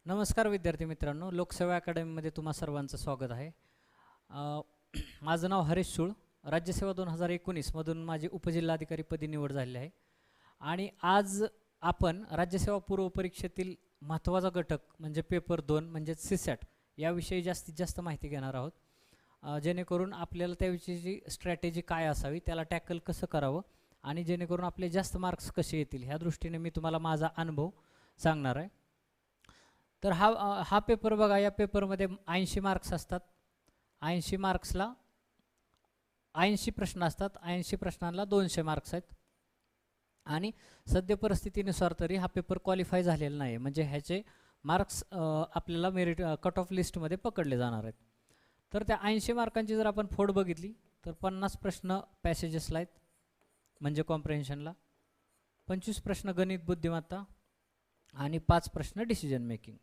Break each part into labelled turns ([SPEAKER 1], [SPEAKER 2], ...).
[SPEAKER 1] नमस्कार विद्यार्थी मित्रांनो, लोकसेवा अकॅडमीमध्ये तुम्हा सर्वांचं स्वागत आहे. माझं नाव हरीश शूळ. राज्यसेवा 2019 मधून माझी उपजिल्हाधिकारीपदी निवड झालेली आहे आणि आज आपण राज्यसेवा पूर्व परीक्षेतील महत्त्वाचा घटक म्हणजे पेपर 2 म्हणजे सीसॅट याविषयी जास्तीत जास्त माहिती घेणार आहोत, जेणेकरून आपल्याला त्याविषयीची स्ट्रॅटेजी काय असावी, त्याला टॅकल कसं करावं आणि जेणेकरून आपले जास्त मार्क्स कसे येतील ह्या दृष्टीने मी तुम्हाला माझा अनुभव सांगणार आहे. तर हा पेपर बघा, या पेपरमध्ये 80 मार्क्स असतात. 80 मार्क्सला 80 प्रश्न असतात. 80 प्रश्नांना 200 मार्क्स आहेत आणि सद्य परिस्थितीनुसार तरी हा पेपर क्वालिफाय झालेला नाही, म्हणजे ह्याचे मार्क्स आपल्याला मेरिट कट ऑफ लिस्टमध्ये पकडले जाणार आहेत. तर त्या 80 मार्कांची जर आपण फोड बघितली तर 50 प्रश्न पॅसेजेसला आहेत म्हणजे कॉम्प्रेन्शनला, 25 प्रश्न गणित बुद्धिमत्ता आणि 5 प्रश्न डिसिजन मेकिंग.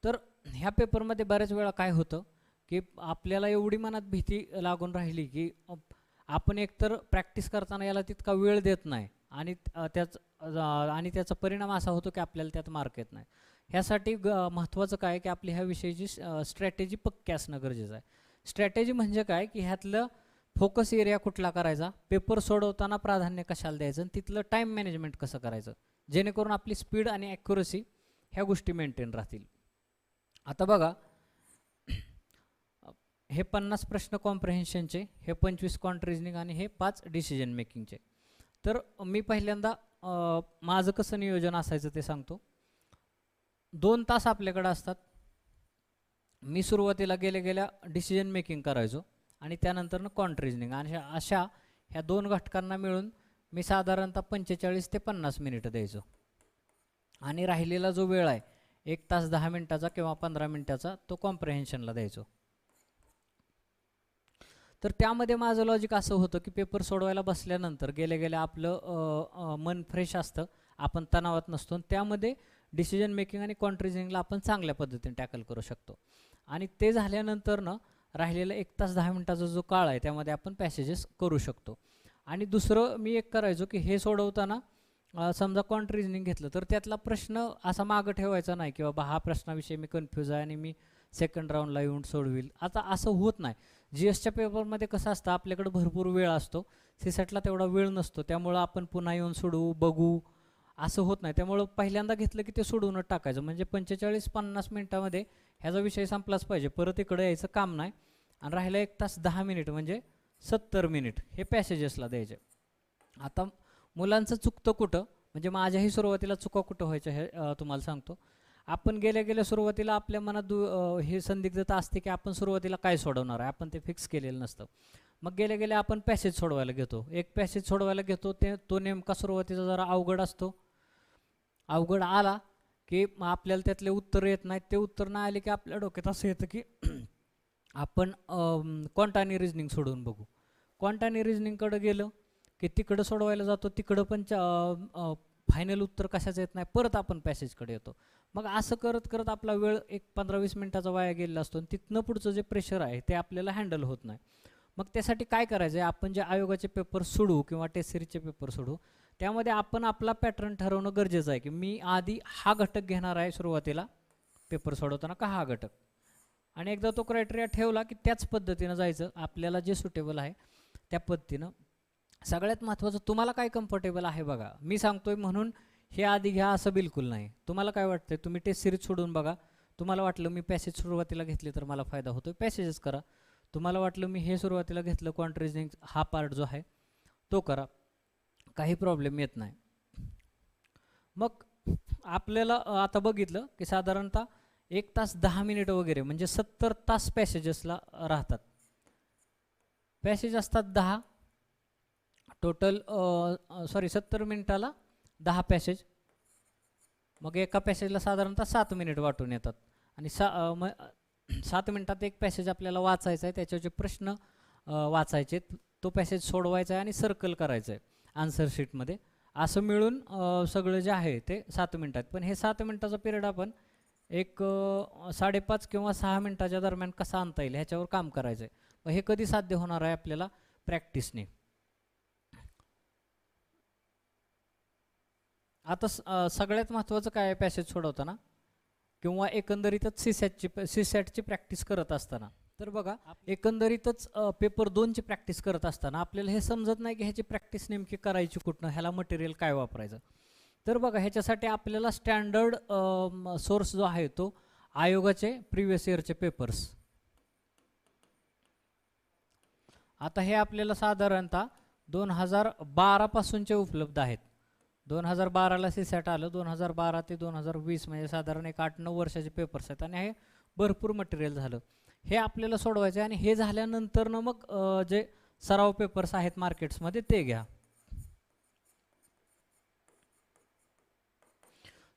[SPEAKER 1] तर ह्या पेपरमध्ये बऱ्याच वेळा काय होतं की आपल्याला एवढी मनात भीती लागून राहिली की आपण एकतर प्रॅक्टिस करताना याला तितका वेळ देत नाही आणि त्याचा परिणाम असा होतो की आपल्याला त्यात मार्क येत नाही. ह्यासाठी महत्त्वाचं काय की आपली ह्या विषयीची स्ट्रॅटेजी पक्की असणं गरजेचं आहे. स्ट्रॅटेजी म्हणजे काय की ह्यातलं फोकस एरिया कुठला करायचा, पेपर सोडवताना प्राधान्य कशाला द्यायचं आणि तिथलं टाईम मॅनेजमेंट कसं करायचं, जेणेकरून आपली स्पीड आणि ॲक्युरसी ह्या गोष्टी मेंटेन राहतील. आता बघा, हे 50 प्रश्न कॉम्प्रेहेन्शनचे, हे 25 क्वांट रिजनिंग आणि हे 5 डिसिजन मेकिंगचे. तर मी पहिल्यांदा माझं कसं नियोजन असायचं ते सांगतो. 2 तास आपल्याकडे असतात. मी सुरुवातीला गेल्या डिसिजन मेकिंग करायचो आणि त्यानंतर क्वांट रिजनिंग आणि अशा ह्या 2 घटकांना मिळून मी साधारणतः 45 ते 50 मिनिटं द्यायचो आणि राहिलेला जो वेळ आहे 1 तास 10 मिनिटाचा किंवा 15 मिनिटाचा तो कॉम्प्रेहेन्शनला द्यायचो. तर त्यामध्ये माझं लॉजिक असं होतं की पेपर सोडवायला बसल्यानंतर गेल्या आपलं मन फ्रेश असतं, आपण तणावात नसतो, त्यामध्ये डिसिजन मेकिंग आणि क्वांट रिजनिंगला आपण चांगल्या पद्धतीने टॅकल करू शकतो. आणि ते झाल्यानंतर राहिलेला 1 तास 10 मिनिटाचा जो काळ आहे त्यामध्ये आपण पॅसेजेस करू शकतो. आणि दुसरं मी एक करायचो की हे सोडवताना समजा क्वांट रिजनिंग घेतलं तर त्यातला प्रश्न असा मागं ठेवायचा नाही की बाबा हा प्रश्नाविषयी मी कन्फ्यूज आहे आणि मी सेकंड राऊंडला येऊन सोडविल. आता असं होत नाही. GSच्या पेपरमध्ये कसं असतं, आपल्याकडे भरपूर वेळ असतो, सीसॅटला तेवढा वेळ नसतो, त्यामुळं आपण पुन्हा येऊन सोडवू बघू असं होत नाही. त्यामुळं पहिल्यांदा घेतलं की ते सोडवूनच टाकायचं, म्हणजे 45-50 मिनिटामध्ये ह्याचा विषय संपलाच पाहिजे, परत इकडे यायचं काम नाही. आणि राहिला 1 तास 10 मिनिट म्हणजे 70 मिनिट हे पॅसेजेसला द्यायचे. आता मुलांचं चुकतं कुठं, म्हणजे माझ्याही सुरुवातीला चुका कुठं व्हायच्या हे तुम्हाला सांगतो. आपण गेल्या सुरुवातीला आपल्या मनात हे संदिग्धता असते की आपण सुरुवातीला काय सोडवणार आहे, आपण ते फिक्स केलेलं नसतं. मग गेल्या आपण पॅसेज सोडवायला घेतो, एक पॅसेज सोडवायला घेतो, तो नेमका सुरुवातीचा जरा अवघड असतो. अवघड आला की मग आपल्याला त्यातले उत्तर येत नाहीत. ते उत्तर नाही आले की आपल्या डोक्यात असं येतं की आपण क्वांट आणि रिजनिंग सोडवून बघू. क्वांट आणि रिजनिंगकडं गेलं की तिकडं सोडवायला जातो, तिकडं पण फायनल उत्तर कशाचं येत नाही, परत आपण पॅसेजकडे येतो. मग असं करत करत आपला वेळ एक 15-20 मिनिटाचा वाया गेलेला असतो आणि तिथनं पुढचं जे प्रेशर आहे ते आपल्याला हँडल होत नाही. मग त्यासाठी काय करायचं आहे, आपण जे आयोगाचे पेपर सोडू किंवा टेस्ट सिरीजचे पेपर सोडू त्यामध्ये आपण आपला पॅटर्न ठरवणं गरजेचं आहे की मी आधी हा घटक घेणार आहे सुरुवातीला पेपर सोडवताना का हा घटक, आणि एकदा तो क्रायटेरिया ठेवला की त्याच पद्धतीनं जायचं, आपल्याला जे सुटेबल आहे त्या पद्धतीनं. सगळ्यात महत्त्वाचं तुम्हाला काय कम्फर्टेबल आहे बघा. मी सांगतोय म्हणून हे आधी घ्या असं बिलकुल नाही. तुम्हाला काय वाटतंय, तुम्ही टेस्ट सिरीज सोडून बघा. तुम्हाला वाटलं मी पॅसेज सुरुवातीला घेतली तर मला फायदा होतो, पॅसेजेस करा. तुम्हाला वाटलं मी हे सुरुवातीला घेतलं क्वांट रिजनिंग हा पार्ट जो आहे तो करा, काही प्रॉब्लेम येत नाही. मग आपल्याला आता बघितलं की साधारणतः 1 तास 10 मिनिटं वगैरे म्हणजे 70 तास पॅसेजेसला राहतात. पॅसेज असतात 10 टोटल, 70 मिनिटाला 10 पॅसेज. मग एका पॅसेजला साधारणतः 7 मिनिट वाटून येतात आणि 7 मिनिटात एक पॅसेज आपल्याला वाचायचा आहे, त्याच्याचे प्रश्न वाचायचे, तो पॅसेज सोडवायचा आहे आणि सर्कल करायचं आहे आन्सर शीटमध्ये. असं मिळून सगळं जे आहे ते 7 मिनिटात. पण हे 7 मिनिटाचा पिरियड आपण एक 5.5 किंवा 6 मिनिटाच्या दरम्यान कसा आणता येईल ह्याच्यावर काम करायचं आहे. मग हे कधी साध्य होणार आहे आपल्याला, प्रॅक्टिसने. आता सगळ्यात महत्त्वाचं काय आहे पॅसेज सोडवताना किंवा एकंदरीतच सीसॅटची प्रॅक्टिस करत असताना, तर बघा एकंदरीतच पेपर 2ची प्रॅक्टिस करत असताना आपल्याला हे समजत नाही की ह्याची प्रॅक्टिस नेमकी करायची कुठनं, ह्याला मटेरियल काय वापरायचं. तर बघा ह्याच्यासाठी आपल्याला स्टँडर्ड सोर्स जो आहे तो आयोगाचे प्रिव्हियस इयरचे पेपर्स. आता हे आपल्याला साधारणतः 2012 पासूनचे उपलब्ध आहेत. 2012ला सीसॅट आलं, 2012 ते 2020 म्हणजे साधारण एक 8-9 वर्षाचे पेपर्स आहेत आणि हे भरपूर मटेरियल झालं. हे आपल्याला सोडवायचं आहे आणि हे झाल्यानंतर ना मग जे सराव पेपर्स आहेत मार्केट्समध्ये ते घ्या.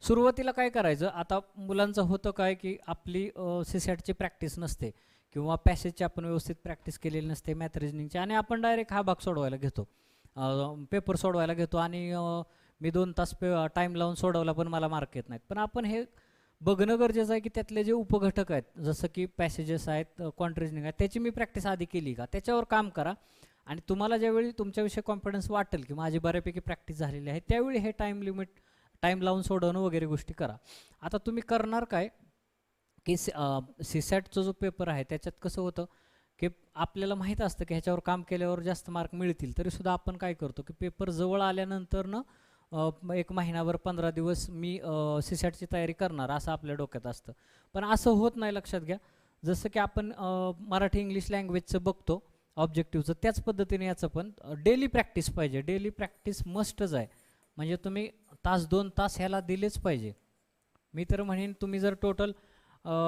[SPEAKER 1] सुरुवातीला काय करायचं, आता मुलांचं होतं काय की आपली सीसॅटची प्रॅक्टिस नसते किंवा पॅसेजची आपण व्यवस्थित प्रॅक्टिस केलेली नसते मॅथ रिजनिंगची आणि आपण डायरेक्ट हा भाग सोडवायला घेतो, पेपर सोडवायला घेतो आणि मी 2 तास टाईम लावून सोडवला पण मला मार्क येत नाहीत. पण आपण हे बघणं गरजेचं आहे की त्यातले जे उपघटक आहेत जसं की पॅसेजेस आहेत, क्वांट रिजनिंग आहे, त्याची मी प्रॅक्टिस आधी केली का, त्याच्यावर काम करा आणि तुम्हाला ज्यावेळी तुमच्याविषयी कॉन्फिडन्स वाटेल की माझी बऱ्यापैकी प्रॅक्टिस झालेली आहे त्यावेळी हे टाईम लावून सोडवणं वगैरे गोष्टी करा. आता तुम्ही करणार काय की सीसॅटचा जो पेपर आहे त्याच्यात कसं होतं की आपल्याला माहीत असतं की ह्याच्यावर काम केल्यावर जास्त मार्क मिळतील, तरीसुद्धा आपण काय करतो की पेपर जवळ आल्यानंतर न 1 महिनाभर 15 दिवस मी सीसॅटची तयारी करणार असं आपल्या डोक्यात असतं. पण असं होत नाही, लक्षात घ्या. जसं की आपण मराठी इंग्लिश लँग्वेजचं बघतो ऑब्जेक्टिव्हचं, त्याच पद्धतीने याचं पण डेली प्रॅक्टिस पाहिजे. डेली प्रॅक्टिस मस्टच आहे, म्हणजे तुम्ही 2 तास ह्याला दिलेच पाहिजे. मी तर म्हणेन तुम्ही जर टोटल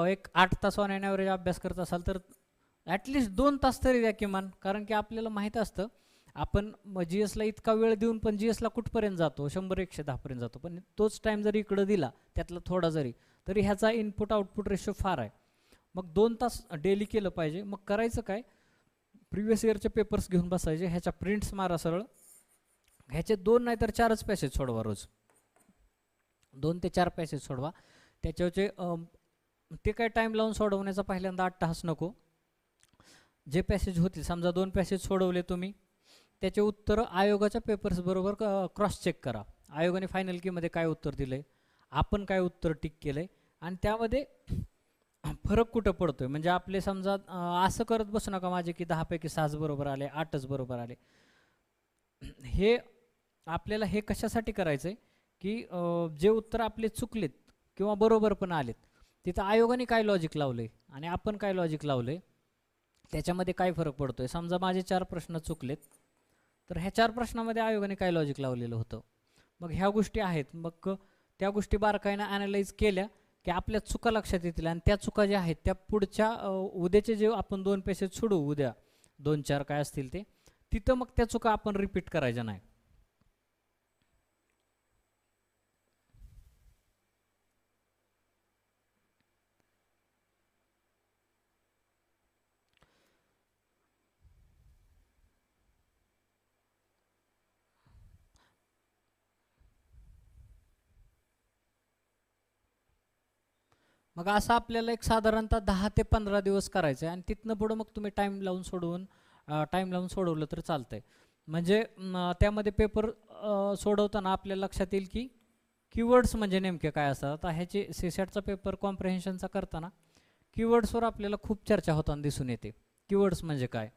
[SPEAKER 1] एक 8 तास ऑन ॲन ॲव्हरेज अभ्यास करत असाल तर ॲटलिस्ट 2 तास तरी द्या किमान, कारण की आपल्याला माहीत असतं आपण GSला इतका वेळ देऊन पण GSला कुठपर्यंत जातो, 100-110 पर्यंत जातो. पण तोच टाईम जरी इकडं दिला त्यातला थोडा जरी, तरी ह्याचा इनपुट आउटपुट रेशो फार आहे. मग 2 तास डेली केलं पाहिजे. मग करायचं काय, प्रिव्हियस इयरचे पेपर्स घेऊन बसायचे, ह्याच्या प्रिंट्स मारा सरळ, ह्याचे 2 नाही तर 4च पॅसेज सोडवा रोज. 2 ते 4 पॅसेज सोडवा. त्याच्यावरचे ते काय टाईम लावून सोडवण्याचा पहिल्यांदा 8 तास नको. जे पॅसेज होतील, समजा 2 पॅसेज सोडवले तुम्ही, त्याचे उत्तर आयोगाच्या पेपर्स बरोबर क्रॉस चेक करा. आयोगाने फायनल कीमध्ये काय उत्तर दिलंय, आपण काय उत्तर टिक केलंय आणि त्यामध्ये फरक कुठं पडतोय. म्हणजे आपले समजा असं करत बसू नका माझे की 10 पैकी 6च बरोबर आले, 8च बरोबर आले. हे आपल्याला हे कशासाठी करायचंय की जे उत्तर आपले चुकलेत किंवा बरोबर पण आलेत तिथं आयोगाने काय लॉजिक लावलंय आणि आपण काय लॉजिक लावलंय, त्याच्यामध्ये काय फरक पडतोय. समजा माझे 4 प्रश्न चुकलेत, तर ह्या 4 प्रश्नामध्ये आयोगाने काय लॉजिक लावलेलं होतं. मग ह्या गोष्टी आहेत, मग त्या गोष्टी बारकाईनं ॲनालाइज केल्या की आपल्या चुका लक्षात येतील आणि त्या चुका ज्या आहेत त्या पुढच्या उद्याचे जे आपण 2 पॅसेज सोडवू, उद्या 2-4 काय असतील ते, तिथं मग त्या चुका आपण रिपीट करायच्या नाही. मग असं आपल्याला एक साधारणतः 10 ते 15 दिवस करायचं आहे आणि तिथनं पुढं मग तुम्ही टाईम लावून सोडवलं तर चालतंय. म्हणजे त्यामध्ये पेपर सोडवताना आपल्या लक्षात येईल की कीवर्ड्स म्हणजे नेमके काय असतात. आता ह्याचे सीसॅटचा पेपर कॉम्प्रिहेन्शनचा करताना कीवर्ड्सवर आपल्याला खूप चर्चा होताना दिसून येते. कीवर्ड्स म्हणजे काय,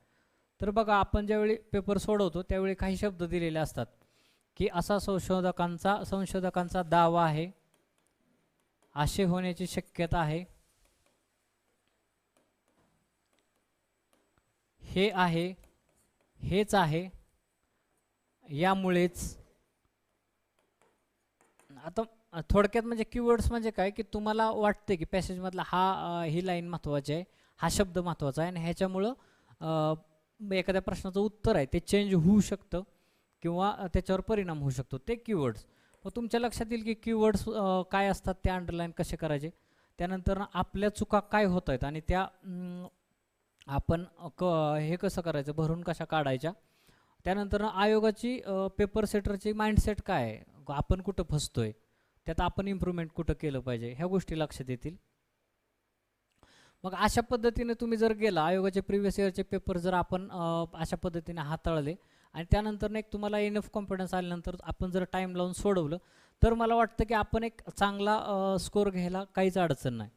[SPEAKER 1] तर बघा आपण ज्यावेळी पेपर सोडवतो त्यावेळी काही शब्द दिलेले असतात की असा संशोधकांचा दावा आहे, असे होण्याची शक्यता आहे, हे आहे, हेच आहे, यामुळेच. आता थोडक्यात म्हणजे कीवर्ड्स म्हणजे काय की तुम्हाला वाटते की पॅसेजमधला ही लाईन महत्त्वाची आहे, हा शब्द महत्त्वाचा आहे आणि ह्याच्यामुळं एखाद्या प्रश्नाचं उत्तर आहे ते चेंज होऊ शकतं किंवा त्याच्यावर परिणाम होऊ शकतो, ते कीवर्ड्स. मग तुमच्या लक्षात येईल की कीवर्ड्स काय असतात, ते अंडरलाईन कसे करायचे. त्यानंतर आपल्या चुका काय होत आहेत आणि त्या आपण हे कसं करायचं, भरून कशा काढायच्या. त्यानंतर आयोगाची पेपर सेटरची माइंडसेट काय आहे, आपण कुठं फसतोय, त्यात आपण इम्प्रूव्हमेंट कुठं केलं पाहिजे, ह्या गोष्टी लक्षात येतील. मग अशा पद्धतीने तुम्ही जर गेला, आयोगाचे प्रिव्हियस इयरचे पेपर जर आपण अशा पद्धतीने हाताळले आणि त्यानंतर एक तुम्हाला इनफ कॉन्फिडन्स आल्यानंतर आपण जर टाईम लावून सोडवलं तर मला वाटतं की आपण एक चांगला स्कोर घ्यायला काहीच अडचण नाही.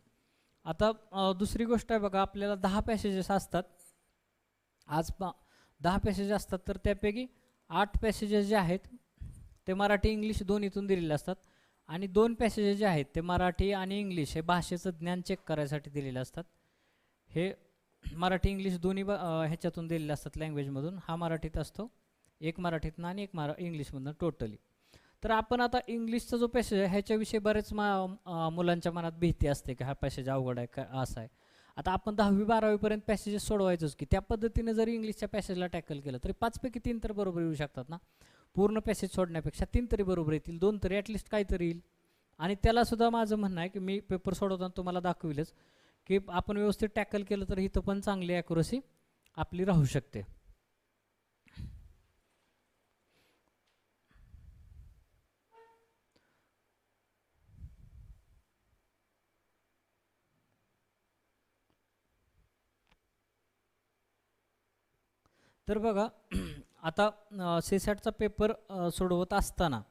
[SPEAKER 1] आता दुसरी गोष्ट आहे बघा, आपल्याला 10 पॅसेजेस असतात. आज 10 पॅसेज असतात, तर त्यापैकी 8 पॅसेजेस जे आहेत ते मराठी इंग्लिश दोन्हीतून दिलेले असतात, आणि 2 पॅसेजेस जे आहेत ते मराठी आणि इंग्लिश हे भाषेचं ज्ञान चेक करायसाठी दिलेले असतात. हे मराठी इंग्लिश दोन्ही ह्याच्यातून दिलेले असतात, लँग्वेजमधून. हा मराठीत असतो, एक मराठीतनं आणि एक इंग्लिशमधनं टोटली. तर आपण आता इंग्लिशचा जो पॅसेज आहे ह्याच्याविषयी बरेच मुलांच्या मनात भीती असते की हा पॅसेज अवघड आहे का, असा आहे. आता आपण 10वी 12वीपर्यंत पॅसेजेस सोडवायचोच की, त्या पद्धतीने जरी इंग्लिशच्या पॅसेजला टॅकल केलं तरी 5 पैकी 3 तर बरोबर येऊ शकतात ना. पूर्ण पॅसेज सोडण्यापेक्षा 3 तरी बरोबर येतील, 2 तरी ॲटलिस्ट काहीतरी येईल. आणि त्याला सुद्धा माझं म्हणणं आहे की मी पेपर सोडवताना तुम्हाला दाखविलंच की आपण व्यवस्थित टॅकल केलं तर इथं पण चांगली ॲक्युरसी आपली राहू शकते. तर बघा आता सीसॅटचा पेपर सोडवत असताना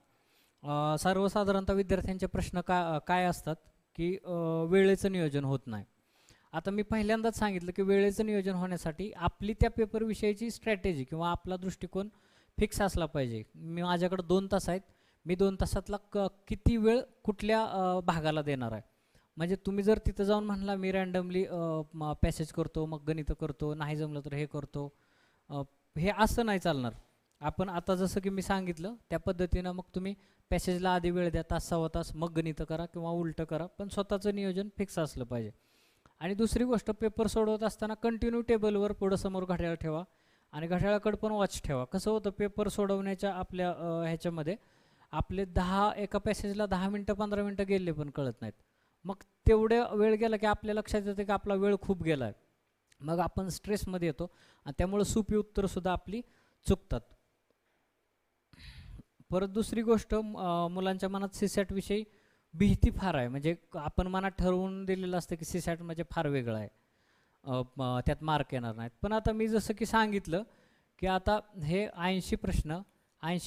[SPEAKER 1] सर्वसाधारणतः विद्यार्थ्यांचे प्रश्न काय असतात की वेळेचं नियोजन होत नाही. आता मी पहिल्यांदाच सांगितलं की वेळेचं नियोजन होण्यासाठी आपली त्या पेपरविषयीची स्ट्रॅटेजी किंवा आपला दृष्टिकोन फिक्स असला पाहिजे. माझ्याकडे 2 तास आहेत, मी 2 तासातला किती वेळ कुठल्या भागाला देणार आहे. म्हणजे तुम्ही जर तिथं जाऊन म्हणला मी रँडमली पॅसेज करतो, मग गणितं करतो, नाही जमलं तर हे करतो, हे असं नाही चालणार. आपण आता जसं की मी सांगितलं त्या पद्धतीनं मग तुम्ही पॅसेजला आधी वेळ द्या, तास सव्वा तास, मग गणितं करा किंवा उलटं करा, पण स्वतःचं नियोजन फिक्स असलं पाहिजे. आणि दुसरी गोष्ट, पेपर सोडवत असताना कंटिन्यू टेबलवर पुढं समोर घड्याळ ठेवा आणि घड्याळाकडे पण वॉच ठेवा. कसं होतं, पेपर सोडवण्याच्या आपल्या ह्याच्यामध्ये आपले एका पॅसेजला 10 मिनटं 15 मिनटं गेले पण कळत नाहीत. मग तेवढे वेळ गेला की आपल्या लक्षात येतं की आपला वेळ खूप गेला आहे, मग आपण स्ट्रेसमध्ये येतो आणि त्यामुळे सोपी उत्तरंसुद्धा आपली चुकतात. परत दुसरी गोष्ट, मुलांच्या मनात सीसॅट विषयी भीती फार आहे. म्हणजे आपण मनात ठरवून दिलेलं असतं की सीसॅट म्हणजे फार वेगळं आहे, त्यात मार्क येणार नाहीत. पण आता मी जसं की सांगितलं की आता हे 80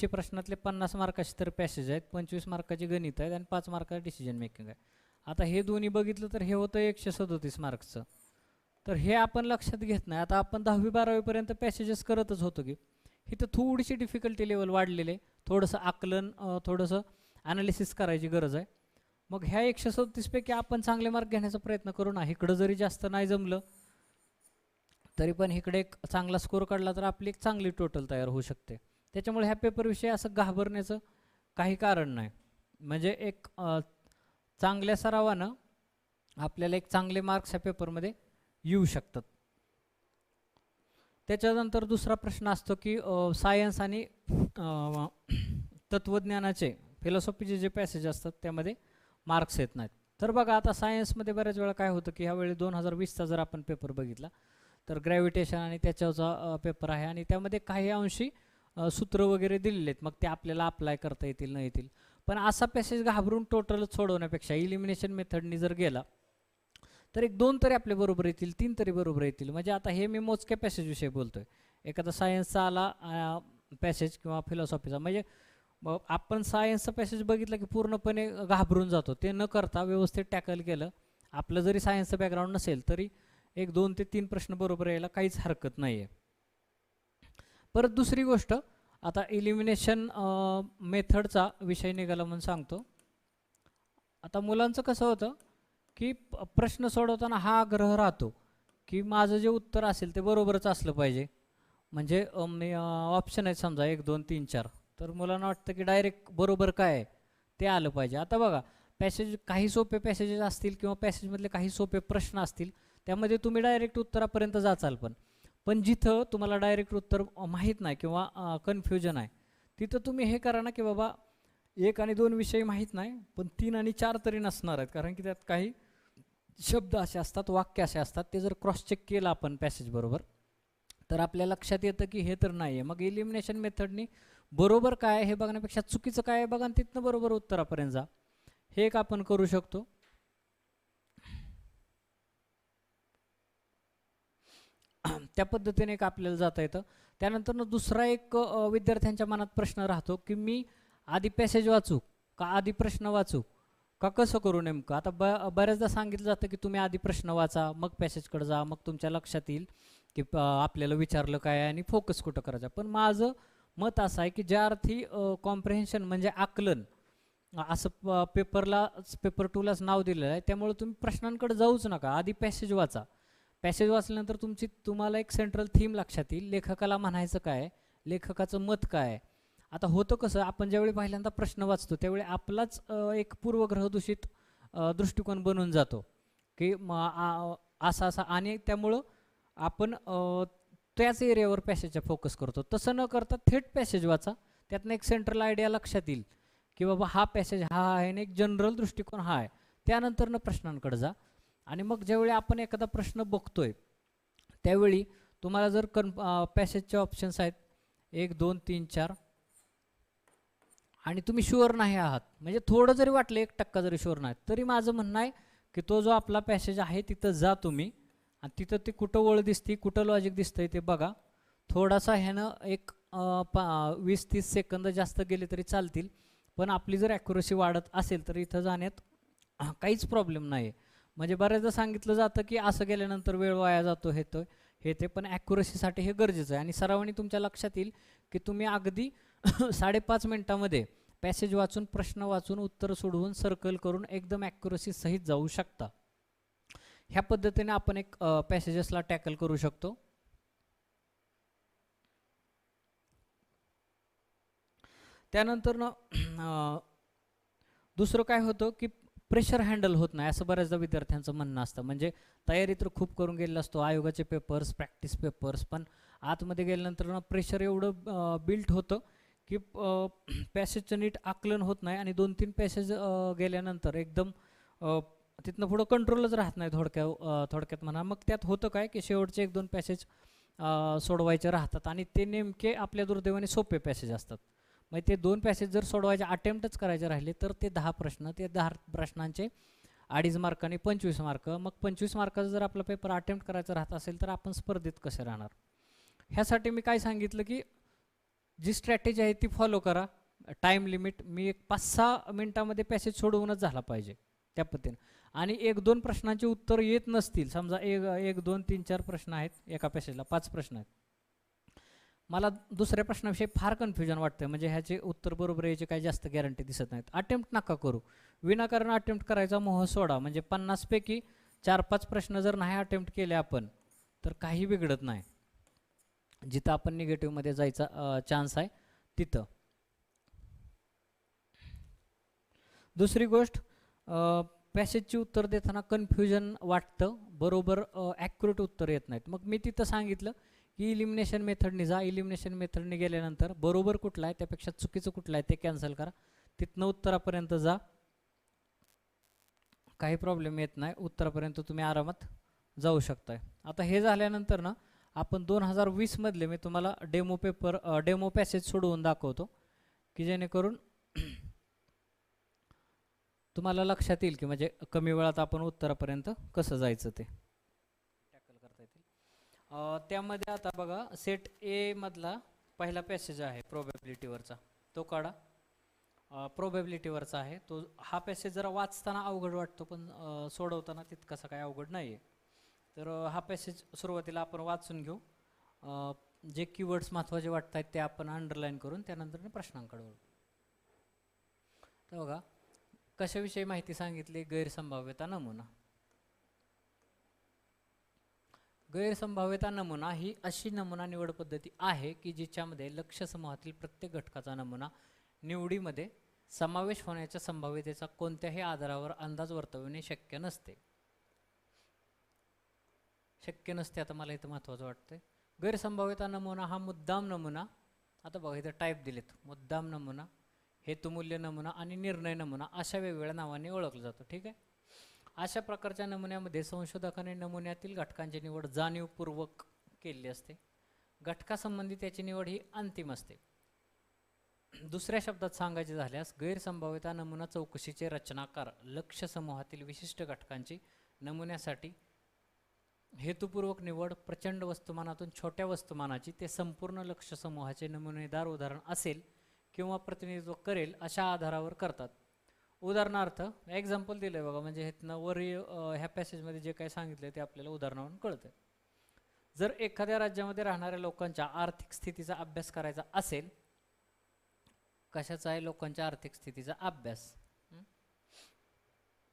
[SPEAKER 1] प्रश्नातले 50 मार्काचे तर पॅसेज आहेत, 25 मार्काची गणित आहेत आणि 5 मार्काचं डिसिजन मेकिंग आहे. आता हे दोन्ही बघितलं तर हे होतं 137 मार्क्सचं. तर हे आपण लक्षात घेत नाही. आता आपण 10वी 12वीपर्यंत पॅसेजेस करतच होतो की इथं थोडीशी डिफिकल्टी लेवल वाढलेली आहे, थोडंसं आकलन, थोडंसं ॲनालिसिस करायची गरज आहे. मग ह्या 137 पैकी आपण चांगले मार्क घेण्याचा प्रयत्न करू ना. इकडं जरी जास्त नाही जमलं तरी पण इकडे एक चांगला स्कोर काढला तर आपली एक चांगली टोटल तयार होऊ शकते. त्याच्यामुळे ह्या पेपरविषयी असं घाबरण्याचं काही कारण नाही. म्हणजे एक चांगल्या सरावानं आपल्याला एक चांगले मार्क्स ह्या पेपरमध्ये येऊ शकतात. त्याच्यानंतर दुसरा प्रश्न असतो की सायन्स आणि तत्त्वज्ञानाचे फिलॉसॉफीचे जे पॅसेज असतात त्यामध्ये मार्क्स येत नाहीत. तर बघा, आता सायन्समध्ये बऱ्याच वेळा काय होतं की ह्यावेळी 2020चा जर आपण पेपर बघितला तर ग्रॅव्हिटेशन आणि त्याच्याचा पेपर आहे आणि त्यामध्ये काही अंशी सूत्र वगैरे दिलेले आहेत, मग ते आपल्याला अप्लाय करता येतील न येतील. पण असा पॅसेज घाबरून टोटल सोडवण्यापेक्षा इलिमिनेशन मेथडनी जर गेला तर 1-2 तरी आपले बरोबर येतील, 3 तरी बरोबर येतील. म्हणजे आता हे मी मोजक्या पॅसेजविषयी बोलतोय. एखादा सायन्सचा आला पॅसेज किंवा फिलॉसॉफीचा, म्हणजे आपण सायन्सचा पॅसेज बघितला की पूर्णपणे घाबरून जातो. ते न करता व्यवस्थित टॅकल केलं, आपलं जरी सायन्सचं बॅकग्राऊंड नसेल तरी 1-2 ते 3 प्रश्न बरोबर यायला काहीच हरकत नाही आहे. परत दुसरी गोष्ट, आता इलिमिनेशन मेथडचा विषय निघाला म्हणून सांगतो. आता मुलांचं कसं होतं की प्रश्न सोडवताना हा आग्रह राहतो की माझं जे उत्तर असेल ते बरोबरच असलं पाहिजे. म्हणजे ऑप्शन आहेत समजा 1 2 3 4, तर मुलांना वाटतं की डायरेक्ट बरोबर काय आहे ते आलं पाहिजे. आता बघा, पॅसेज काही सोपे पॅसेजेस असतील किंवा पॅसेजमधले काही सोपे प्रश्न असतील, त्यामध्ये तुम्ही डायरेक्ट उत्तरापर्यंत जाचाल. पण जिथं तुम्हाला डायरेक्ट उत्तर माहीत नाही किंवा कन्फ्युजन आहे, तिथं तुम्ही हे करा ना की बाबा 1 आणि 2 विषय माहीत नाही पण 3 आणि 4 तरी नसणार आहेत, कारण की त्यात काही शब्द असे असतात, वाक्य असे असतात, ते जर क्रॉस चेक केलं आपण पॅसेज बरोबर तर आपल्या लक्षात येतं की हे तर नाही आहे. मग इलिमिनेशन मेथडनी बरोबर काय आहे हे बघण्यापेक्षा चुकीचं काय आहे बघा आणि तिथनं बरोबर उत्तरापर्यंत जा, हे एक आपण करू शकतो. त्या पद्धतीने एक आपल्याला जाता येतं. त्यानंतर दुसरा एक विद्यार्थ्यांच्या मनात प्रश्न राहतो की मी आधी पॅसेज वाचू का आधी प्रश्न वाचू, का कसं करू नेमकं. आता बऱ्याचदा सांगितलं जातं की तुम्ही आधी प्रश्न वाचा, मग पॅसेजकडे जा, मग तुमच्या लक्षात येईल की आपल्याला विचारलं काय आहे आणि फोकस कुठं करायचा. पण माझं मत असं आहे की ज्या अर्थी कॉम्प्रिहेन्शन म्हणजे आकलन असं पेपर टूलाच नाव दिलेलं आहे, त्यामुळे तुम्ही प्रश्नांकडे जाऊच नका, आधी पॅसेज वाचा. पॅसेज वाचल्यानंतर तुम्हाला एक सेंट्रल थीम लक्षात येईल, लेखकाला म्हणायचं काय, लेखकाचं मत काय आहे. आता होतं कसं, आपण ज्यावेळी पहिल्यांदा प्रश्न वाचतो त्यावेळी आपलाच एक पूर्वग्रह दूषित दृष्टिकोन बनून जातो की असा असा, आणि त्यामुळं आपण त्याच एरियावर पॅसेजचा फोकस करतो. तसं न करता थेट पॅसेज वाचा, त्यातनं एक सेंट्रल आयडिया लक्षात येईल की बाबा हा पॅसेज हा आहे आणि एक जनरल दृष्टिकोन हा आहे. त्यानंतरनं प्रश्नांकडे जा, आणि मग ज्यावेळी आपण एखादा प्रश्न बघतोय त्यावेळी तुम्हाला जर पॅसेजचे ऑप्शन्स आहेत 1 2 3 4, आणि तुम्ही शुअर नाही आहात, म्हणजे थोडं जरी वाटलं 1% जरी शुअर नाही, तरी माझं म्हणणं आहे की तो जो आपला पॅसेज आहे तिथं जा तुम्ही, आणि तिथं ते कुठं वळ दिसते, कुठं लॉजिक दिसतंय ते बघा. थोडासा ह्यानं एक 20-30 सेकंद जास्त गेले तरी चालतील, पण आपली जर ॲक्युरसी वाढत असेल तर इथं जाण्यात काहीच प्रॉब्लेम नाही. म्हणजे बऱ्याचदा सांगितलं जातं की असं गेल्यानंतर वेळ वाया जातो हे ते, पण ॲक्युरसीसाठी हे गरजेचं आहे. आणि सरावानी तुमच्या लक्षात येईल की तुम्ही अगदी 5.5 मिनिटामध्ये पॅसेज वाचून, प्रश्न वाचून, उत्तर सोडवून, सर्कल करून एकदम ॲक्युरसी सहित जाऊ शकता. ह्या पद्धतीने आपण एक पॅसेजेसला टॅकल करू शकतो. त्यानंतर दुसरं काय होतं की प्रेशर हँडल होत नाही, असं बऱ्याचदा विद्यार्थ्यांचं म्हणणं असतं. म्हणजे तयारी तर खूप करून गेलेला असतो, आयोगाचे पेपर्स, प्रॅक्टिस पेपर्स, पण आतमध्ये गेल्यानंतर प्रेशर एवढं बिल्ट होतं की पॅसेजचं नीट आकलन होत नाही, आणि 2-3 पॅसेज गेल्यानंतर एकदम तिथनं पुढं कंट्रोलच राहत नाही थोडक्यात म्हणा. मग त्यात होतं काय की शेवटचे 1-2 पॅसेज सोडवायचे राहतात, आणि ते नेमके आपल्या दुर्दैवाने सोपे पॅसेज असतात. मग ते 2 पॅसेज जर सोडवायचे अटेम्प्टच करायचे राहिले तर ते 10 प्रश्न, ते 10 प्रश्नांचे 2.5 मार्काने 25 मार्क. मग 25 मार्काचा जर आपला पेपर अटेम्प्ट करायचा राहत असेल तर आपण स्पर्धेत कसे राहणार. ह्यासाठी मी काय सांगितलं की जी स्ट्रॅटेजी आहे ती फॉलो करा. टाईम लिमिट, मी एक 5-6 मिनिटामध्ये पॅसेज सोडवूनच झाला पाहिजे त्या पद्धतीने. आणि 1-2 प्रश्नांचे उत्तर येत नसतील, समजा 1 2 3 4 प्रश्न आहेत, एका पॅसेजला 5 प्रश्न आहेत, मला दुसऱ्या प्रश्नाविषयी फार कन्फ्युजन वाटतं, म्हणजे ह्याचे उत्तर बरोबर याची काही जास्त गॅरंटी दिसत नाहीत. अटेम्प्ट नका करू, विनाकारण अटेम्प्ट करायचा मोह सोडा. म्हणजे 50 पैकी 4-5 प्रश्न जर नाही अटेम्प्ट केले आपण तर काही बिघडत नाही. जिथं आपण निगेटिव्हमध्ये जायचा चान्स आहे तिथं. दुसरी गोष्ट, पॅसेजची उत्तर देताना कन्फ्युजन वाटतं, बरोबर ॲक्युरेट उत्तर येत नाहीत. मग मी तिथं सांगितलं की इलिमिनेशन मेथडने जा. इलिमिनेशन मेथडने गेल्यानंतर बरोबर कुठलं आहे त्यापेक्षा चुकीचं कुठलं आहे ते कॅन्सल करा, तिथनं उत्तरापर्यंत जा, काही प्रॉब्लेम येत नाही, उत्तरापर्यंत तुम्ही आरामात जाऊ शकताय. आता हे झाल्यानंतर ना आपण 2020 मधले मी तुम्हाला डेमो पॅसेज सोडवून दाखवतो की जेणेकरून तुम्हाला लक्षात येईल की म्हणजे कमी वेळात आपण उत्तरापर्यंत कसं जायचं ते टॅकल करता येतील. त्यामध्ये आता बघा, सेट ए मधला पहिला पॅसेज आहे प्रोबॅबिलिटीवरचा, तो काढा. प्रोबॅबिलिटीवरचा आहे तो. हा पॅसेज जरा वाचताना अवघड वाटतो, पण सोडवताना तितकासा काही अवघड नाही आहे. तर हा पॅसेज सुरुवातीला आपण वाचून घेऊ. जे कीवर्ड्स महत्त्वाचे वाटत आहेत ते आपण अंडरलाईन करून त्यानंतर प्रश्नांकडे वळू. तर बघा, कशाविषयी माहिती सांगितली, गैरसंभाव्यता नमुना. गैरसंभाव्यता नमुना ही अशी नमुना निवड पद्धती आहे की जिच्यामध्ये लक्ष्य समूहातील प्रत्येक घटकाचा नमुना निवडीमध्ये समावेश होण्याच्या संभाव्यतेचा कोणत्याही आधारावर अंदाज वर्तवणे शक्य नसते. आता मला इथं महत्त्वाचं वाटतंय. गैरसंभाव्यता नमुना हा मुद्दाम नमुना, आता बघा इथं टाईप दिलेत, मुद्दाम नमुना, हेतुमूल्य नमुना आणि निर्णय नमुना अशा वेगवेगळ्या नावाने ओळखलं जातं. ठीक आहे. अशा प्रकारच्या नमुन्यामध्ये संशोधकाने नमुन्यातील घटकांची निवड जाणीवपूर्वक केलेली असते. घटकासंबंधी त्याची निवड ही अंतिम असते. दुसऱ्या शब्दात सांगायचे झाल्यास गैरसंभाव्यता नमुना चौकशीचे रचनाकार लक्ष्य समूहातील विशिष्ट घटकांची नमुन्यासाठी हेतुपूर्वक निवड प्रचंड वस्तुमानातून छोट्या वस्तुमानाची ते संपूर्ण लक्ष्य समूहाचे नमुनेदार उदाहरण असेल किंवा प्रतिनिधित्व करेल अशा आधारावर करतात. उदाहरणार्थ एक्झाम्पल दिलंय बघा, म्हणजे इथनं वरी ह्या पॅसेजमध्ये जे काही सांगितलंय ते आपल्याला उदाहरणावरून कळतंय. जर एखाद्या राज्यामध्ये राहणाऱ्या लोकांच्या आर्थिक स्थितीचा अभ्यास करायचा असेल, कशाचा आहे, लोकांच्या आर्थिक स्थितीचा अभ्यास,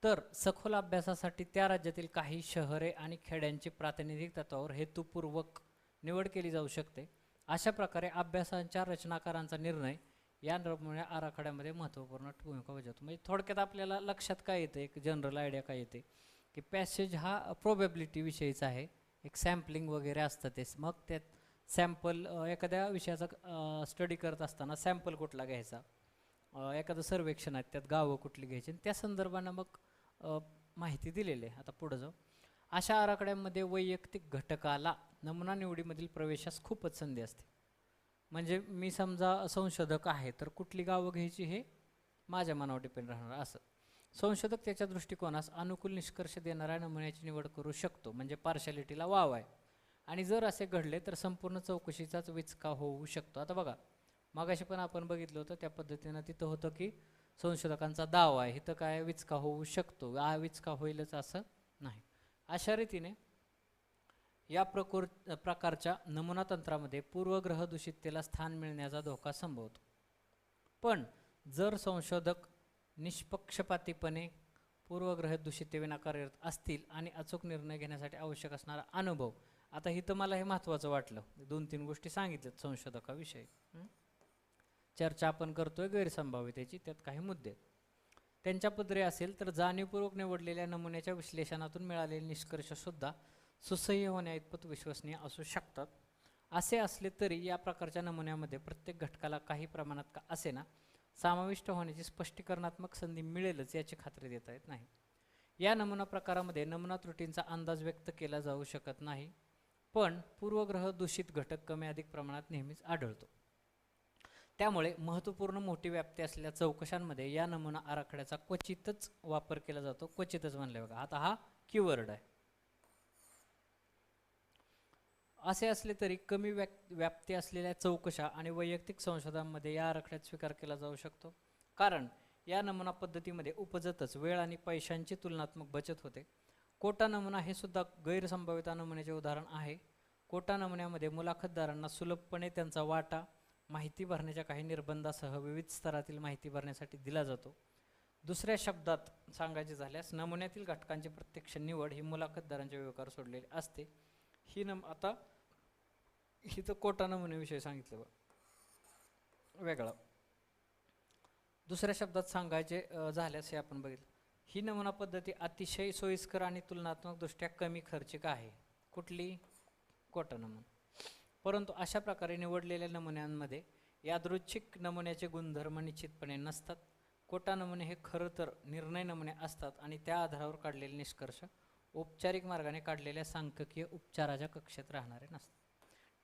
[SPEAKER 1] तर सखोल अभ्यासासाठी त्या राज्यातील काही शहरे आणि खेड्यांची प्रातिनिधिक तत्वावर हेतुपूर्वक निवड केली जाऊ शकते. अशा प्रकारे अभ्यासाच्या रचनाकारांचा निर्णय या नमुना आराखड्यामध्ये महत्त्वपूर्ण भूमिका बजावतो. म्हणजे थोडक्यात आपल्याला लक्षात काय येते, एक जनरल आयडिया काय येते की पॅसेज हा प्रोबॅबिलिटी विषयीचा आहे, एक सॅम्पलिंग वगैरे असतं ते. मग त्यात सॅम्पल एखाद्या विषयाचा स्टडी करत असताना सॅम्पल कुठला घ्यायचा, एखादं सर्वेक्षण आहे त्यात गावं कुठली घ्यायची, त्या संदर्भानं मग माहिती दिलेली आहे. आता पुढं जाऊ. अशा आराखड्यामध्ये वैयक्तिक घटकाला नमुना निवडीमधील प्रवेशास खूपच संधी असते. म्हणजे मी समजा संशोधक आहे तर कुठली गावं घ्यायची हे माझ्या मनावर डिपेंड राहणार. असं संशोधक त्याच्या दृष्टिकोनास अनुकूल निष्कर्ष देणाऱ्या नमुन्याची निवड करू शकतो, म्हणजे पार्शालिटीला वाव आहे. आणि जर असे घडले तर संपूर्ण चौकशीचाच विचका होऊ शकतो. आता बघा, मगाशी पण आपण बघितलं होतं त्या पद्धतीनं तिथं होतं की संशोधकांचा दावा आहे, इथं काय विचका होऊ शकतो, विचका होईलच असं नाही. अशा रीतीने या प्रकारच्या नमुना तंत्रामध्ये पूर्वग्रह दूषिततेला स्थान मिळण्याचा धोका संभवतो. पण जर संशोधक निष्पक्षपातीपणे पूर्वग्रह दूषिततेविना कार्यरत असतील आणि अचूक निर्णय घेण्यासाठी आवश्यक असणारा अनुभव, आता इथं मला हे महत्त्वाचं वाटलं, 2-3 गोष्टी सांगितल्यात संशोधकाविषयी. चर्चा आपण करतोय गैरसंभाव्यतेची, त्यात काही मुद्दे त्यांच्या पदरी असेल तर जाणीवपूर्वक निवडलेल्या नमुन्याच्या विश्लेषणातून मिळालेले निष्कर्ष सुद्धा सुसह्य होण्याइतपत विश्वसनीय असू शकतात. असे असले तरी या प्रकारच्या नमुन्यामध्ये प्रत्येक घटकाला काही प्रमाणात का असेना समाविष्ट होण्याची स्पष्टीकरणात्मक संधी मिळेलच याची खात्री देता येत नाही. या नमुना प्रकारामध्ये नमुना त्रुटींचा अंदाज व्यक्त केला जाऊ शकत नाही, पण पूर्वग्रह दूषित घटक कमी अधिक प्रमाणात नेहमीच आढळतो. त्यामुळे महत्त्वपूर्ण मोठी व्याप्ती असलेल्या चौकशांमध्ये या नमुना आराखड्याचा क्वचितच वापर केला जातो. क्वचितच म्हणले बघा, आता हा कीवर्ड आहे. असे असले तरी कमी व्याप्ती असलेल्या चौकशा आणि वैयक्तिक संशोधनामध्ये या आराखड्यात स्वीकार केला जाऊ शकतो, कारण या नमुना पद्धतीमध्ये उपजतच वेळ आणि पैशांची तुलनात्मक बचत होते. कोटा नमुना हे सुद्धा गैरसंभाव्यता नमुन्याचे उदाहरण आहे. कोटा नमुन्यामध्ये मुलाखतदारांना सुलभपणे त्यांचा वाटा माहिती भरण्याच्या काही निर्बंधासह विविध स्तरातील माहिती भरण्यासाठी दिला जातो. दुसऱ्या शब्दात सांगायचे झाल्यास नमुन्यातील घटकांची प्रत्यक्ष निवड ही मुलाखतदारांच्या विवेकावर सोडलेली असते. ही आता इथं कोटा नमुन्याविषयी सांगितलं वेगळा. दुसऱ्या शब्दात सांगायचे झाल्यास हे आपण बघितलं, ही नमुना पद्धती अतिशय सोयीस्कर आणि तुलनात्मक दृष्ट्या कमी खर्चिक आहे. कुठली? कोटा नमुना. परंतु अशा प्रकारे निवडलेल्या नमुन्यांमध्ये यादृच्छिक नमुन्याचे गुणधर्म निश्चितपणे नसतात. कोटा नमुने हे खरं तर निर्णय नमुने असतात आणि त्या आधारावर काढलेले निष्कर्ष औपचारिक मार्गाने काढलेल्या सांख्यिकीय उपचाराच्या कक्षेत राहणारे नसतात.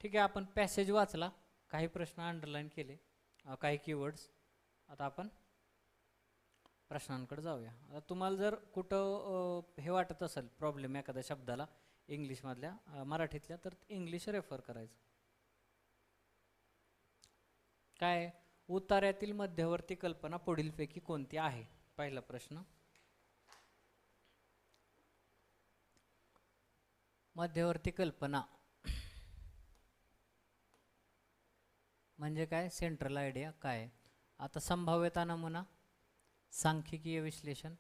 [SPEAKER 1] ठीक आहे, आपण पॅसेज वाचला, काही प्रश्न अंडरलाईन केले, काही कीवर्ड्स. आता आपण प्रश्नांकडे जाऊया. आता तुम्हाला जर कुठं हे वाटत असेल प्रॉब्लेम एखाद्या शब्दाला इंग्लिशमधल्या मराठीतल्या, तर इंग्लिश रेफर करायचं. काय? उतार्यातील मध्यवर्ती कल्पना पुढीलपैकी कोणती आहे? पहिला प्रश्न. मध्यवर्ती कल्पना म्हणजे काय? सेंट्रल आयडिया काय? आता संभाव्यता नमुना, सांख्यिकीय विश्लेषण,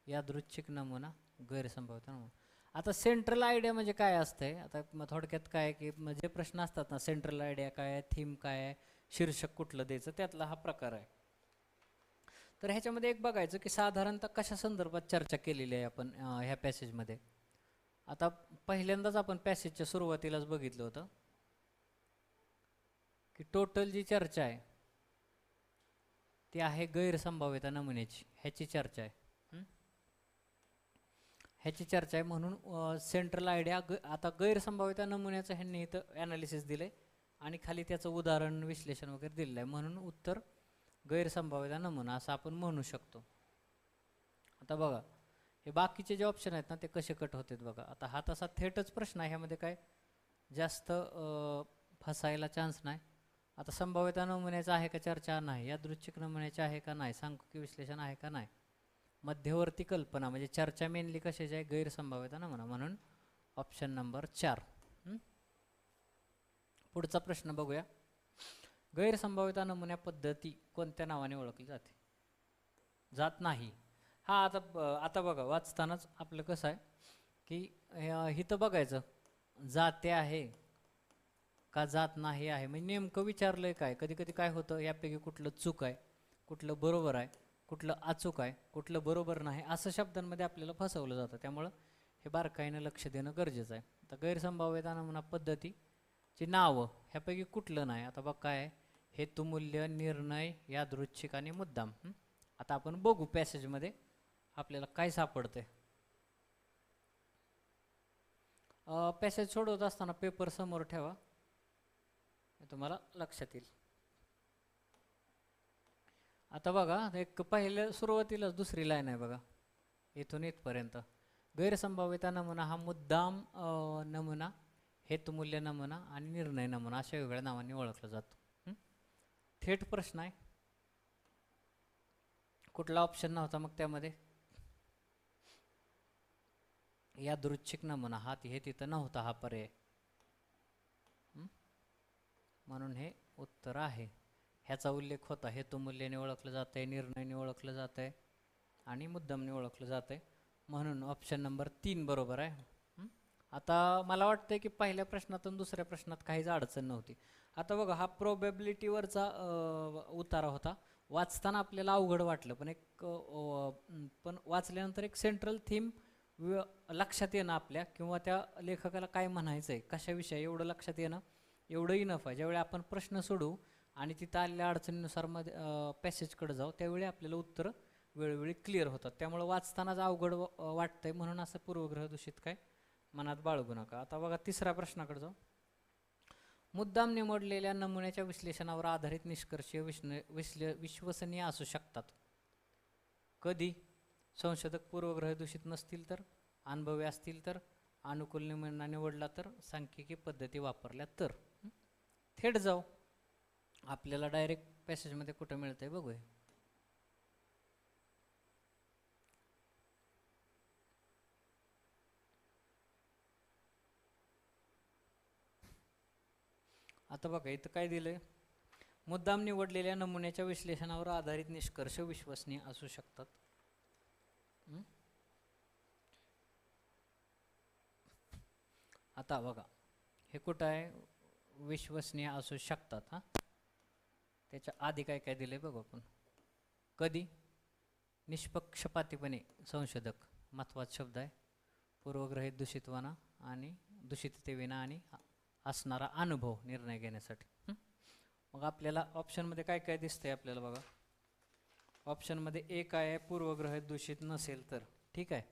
[SPEAKER 1] यादृच्छिक नमुना, गैरसंभाव्यता नमुना. आता सेंट्रल आयडिया म्हणजे काय असतंय? आता थोडक्यात काय की म्हणजे प्रश्न असतात ना, सेंट्रल आयडिया काय आहे, थीम काय आहे, शीर्षक कुठलं द्यायचं, त्यातला हा प्रकार आहे. तर ह्याच्यामध्ये एक बघायचं की साधारणतः कशा संदर्भात चर्चा केलेली आहे आपण ह्या पॅसेजमध्ये. आता पहिल्यांदाच आपण पॅसेजच्या सुरुवातीलाच बघितलं होतं की टोटल जी चर्चा आहे ती आहे गैरसंभाव्यता नमुन्याची, ह्याची चर्चा आहे. ह्याची चर्चा आहे म्हणून सेंट्रल आयडिया आता गैरसंभाव्यता नमुन्याचं ह्यांनी इथं ॲनालिसिस दिलं आहे आणि खाली त्याचं उदाहरण विश्लेषण वगैरे दिलेलं आहे, म्हणून उत्तर गैरसंभाव्यता नमुना असं आपण म्हणू शकतो. आता बघा, हे बाकीचे जे ऑप्शन आहेत ना ते कसे कट होतात बघा. आता हा तसा थेटच प्रश्न आहे, ह्यामध्ये काय जास्त फसायला चान्स नाही. आता संभाव्यता नमुन्याचा आहे का चर्चा? नाही. यादृच्छिक नमुन्याचे आहे का? नाही. सांख्यिकीय विश्लेषण आहे का? नाही. मध्यवर्ती कल्पना म्हणजे चर्चा मेनली कशाची आहे, गैरसंभाव्यता नमुना, म्हणून ऑप्शन नंबर 4. पुढचा प्रश्न बघूया. गैरसंभाव्यता नमुन्या पद्धती कोणत्या नावाने ओळखली जाते? जात नाही. हा आता बघा वाचतानाच आपलं कसं आहे की इथं बघायचं जाते आहे का जात नाही आहे, म्हणजे नेमकं विचारलंय काय. कधी कधी काय होतं, यापैकी कुठलं चूक आहे, कुठलं बरोबर आहे, कुठलं अचूक आहे, कुठलं बरोबर नाही, असं शब्दांमध्ये आपल्याला फसवलं जातं. त्यामुळं हे बारकाईनं लक्ष देणं गरजेचं आहे. आता गैरसंभाव्यता नमुना पद्धतीची नावं ह्यापैकी कुठलं नाही. आता बघ काय आहे, हेतुमूल्य, निर्णय, यादृच्छिक आणि मुद्दाम. आता आपण बघू पॅसेजमध्ये आपल्याला काय सापडतंय. पॅसेज सोडवत असताना पेपर समोर ठेवा, तुम्हाला लक्षात येईल. आता बघा एक पहिल्या सुरुवातीलाच दुसरी लाईन आहे बघा, इथून इथपर्यंत. गैरसंभाव्यता नमुना हा मुद्दाम नमुना, हेतुमूल्य नमुना आणि निर्णय नमुना अशा वेगळ्या नावांनी ओळखला जातो. थेट प्रश्न आहे, कुठला ऑप्शन नव्हता मग त्यामध्ये. यादृच्छिक नमुना हा हे तिथं नव्हता, हा पर्याय, म्हणून हे उत्तर आहे. ह्याचा उल्लेख होता, हेतुमूल्याने ओळखलं जात आहे, निर्णयाने ओळखलं जात आहे आणि मुद्दामने ओळखलं जात आहे, म्हणून ऑप्शन नंबर 3 बरोबर आहे. आता मला वाटतं की पहिल्या प्रश्नातून दुसऱ्या प्रश्नात काहीच अडचण नव्हती. आता बघा हा प्रोबॅबिलिटीवरचा उतारा होता. वाचताना आपल्याला अवघड वाटलं, पण वाचल्यानंतर एक सेंट्रल थीम लक्षात येणं आपल्या, किंवा त्या लेखकाला काय म्हणायचं आहे, कशाविषयी, एवढं लक्षात येणं एवढं इनफ आहे. ज्यावेळी आपण प्रश्न सोडवू आणि तिथं आलेल्या अडचणीनुसार मध्ये पॅसेजकडे जाऊ, त्यावेळी आपल्याला उत्तर वेळोवेळी क्लिअर होतात. त्यामुळे वाचतानाच अवघड वाटतंय, म्हणून असं पूर्वग्रह दूषित काय मनात बाळगू नका. आता बघा तिसऱ्या प्रश्नाकडे जाऊ. मुद्दाम निवडलेल्या नमुन्याच्या विश्लेषणावर आधारित निष्कर्ष विश्वसनीय असू शकतात. कधी? संशोधक पूर्वग्रह दूषित नसतील तर, अनुभवी असतील तर, अनुकूल नमुना निवडला तर, सांख्यिकी पद्धती वापरल्या तर. थेट जाऊ, आपल्याला डायरेक्ट पॅसेजमध्ये कुठं मिळतंय बघूया. आता बघा इथं काय दिलंय, मुद्दाम निवडलेल्या नमुन्याच्या विश्लेषणावर आधारित निष्कर्ष विश्वसनीय असू शकतात. आता बघा हे कुठं आहे, विश्वसनीय असू शकतात. हा, त्याच्या आधी काय काय दिलंय बघू आपण. कधी? निष्पक्षपातीपणे संशोधक, महत्वाचा शब्द आहे. पूर्वग्रहित दूषितवाना आणि दूषिततेविना आणि असणारा अनुभव निर्णय घेण्यासाठी. मग आपल्याला ऑप्शनमध्ये काय काय दिसतंय आपल्याला बघा. ऑप्शनमध्ये ए काय आहे, पूर्वग्रहित दूषित नसेल तर. ठीक आहे,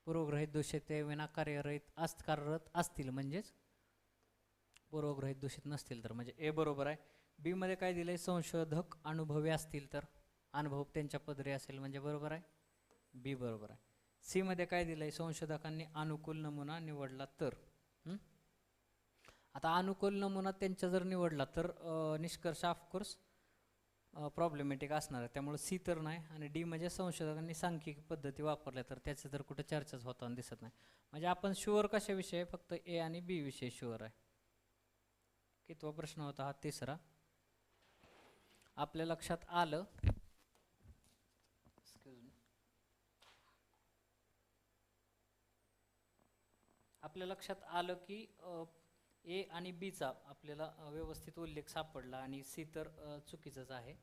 [SPEAKER 1] पूर्वग्रहित दूषिततेविना कार्यरत असतील, म्हणजेच पूर्वग्रहित दूषित नसतील तर, म्हणजे ए बरोबर आहे. बी मध्ये काय दिलंय, संशोधक अनुभवी असतील तर, अनुभव त्यांच्या पदरी असेल म्हणजे बरोबर आहे, बी बरोबर आहे. सी मध्ये काय दिलंय, संशोधकांनी अनुकूल नमुना निवडला तर. आता अनुकूल नमुना त्यांच्या जर निवडला तर निष्कर्ष ऑफकोर्स प्रॉब्लेमॅटिक असणार आहे, त्यामुळे सी तर नाही. आणि डी म्हणजे संशोधकांनी सांख्यिकी पद्धती वापरल्या तर, त्याचं तर कुठं चर्चाच होताना दिसत नाही. म्हणजे आपण शुअर कशाविषयी, फक्त ए आणि बी विषयी शुअर आहे. कितवा प्रश्न होता हा, तिसरा. आपल्या लक्षात आलं, आपल्या लक्षात आलं की ए आणि बीचा आपल्याला व्यवस्थित उल्लेख सापडला आणि सी तर चुकीचंच आहे.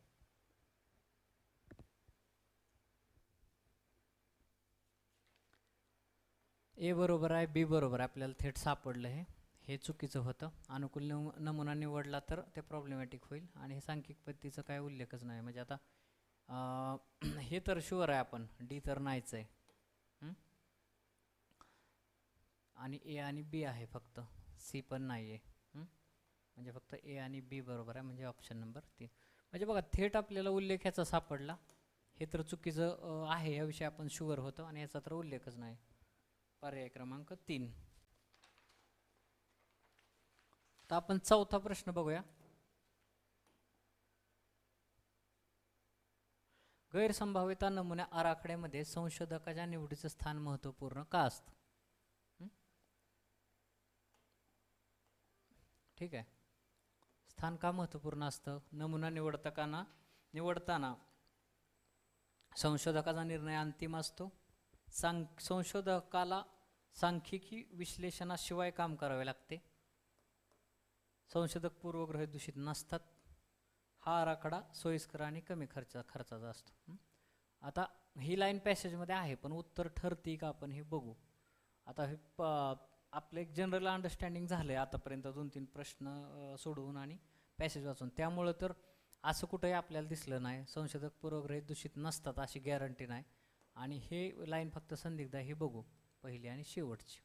[SPEAKER 1] ए बरोबर आहे, बी बरोबर आहे, आपल्याला थेट सापडलं. हे चुकीचं होतं. अनुकूल नमुना निवडला तर ते प्रॉब्लेमॅटिक होईल, आणि हे सांख्यिक पद्धतीचं काय उल्लेखच नाही. म्हणजे आता हे तर शुअर आहे आपण, डी तर नाहीच आहे. आणि ए आणि बी आहे फक्त, सी पण नाही आहे. म्हणजे फक्त ए आणि बी बरोबर आहे, म्हणजे ऑप्शन नंबर 3. म्हणजे बघा थेट आपल्याला उल्लेख याचा सापडला, हे तर चुकीचं आहे याविषयी आपण शुअर होतो, आणि याचा तर उल्लेखच नाही. पर्याय क्रमांक 3. तर आपण चौथा प्रश्न बघूया. गैरसंभाव्यता नमुन्या आराखड्यामध्ये संशोधकाच्या निवडीचं स्थान महत्त्वपूर्ण का असतं? ठीक आहे, स्थान का महत्त्वपूर्ण असतं? नमुना निवडताना संशोधकाचा निर्णय अंतिम असतो. संशोधकाला सांख्यिकी विश्लेषणाशिवाय काम करावे लागते. संशोधक पूर्वग्रह दूषित नसतात. हा आराखडा सोयीस्कर आणि कमी खर्चाचा असतो. आता ही लाईन पॅसेजमध्ये आहे, पण उत्तर ठरते का आपण हे बघू. आता हे आपलं एक जनरल अंडरस्टँडिंग झालं आहे आतापर्यंत 2-3 प्रश्न सोडवून आणि पॅसेज वाचून. त्यामुळं तर असं कुठंही आपल्याला दिसलं नाही संशोधक पूर्वग्रहित दूषित नसतात अशी गॅरंटी नाही. आणि हे लाईन फक्त संदिग्ध आहे हे बघू, पहिली आणि शेवटची.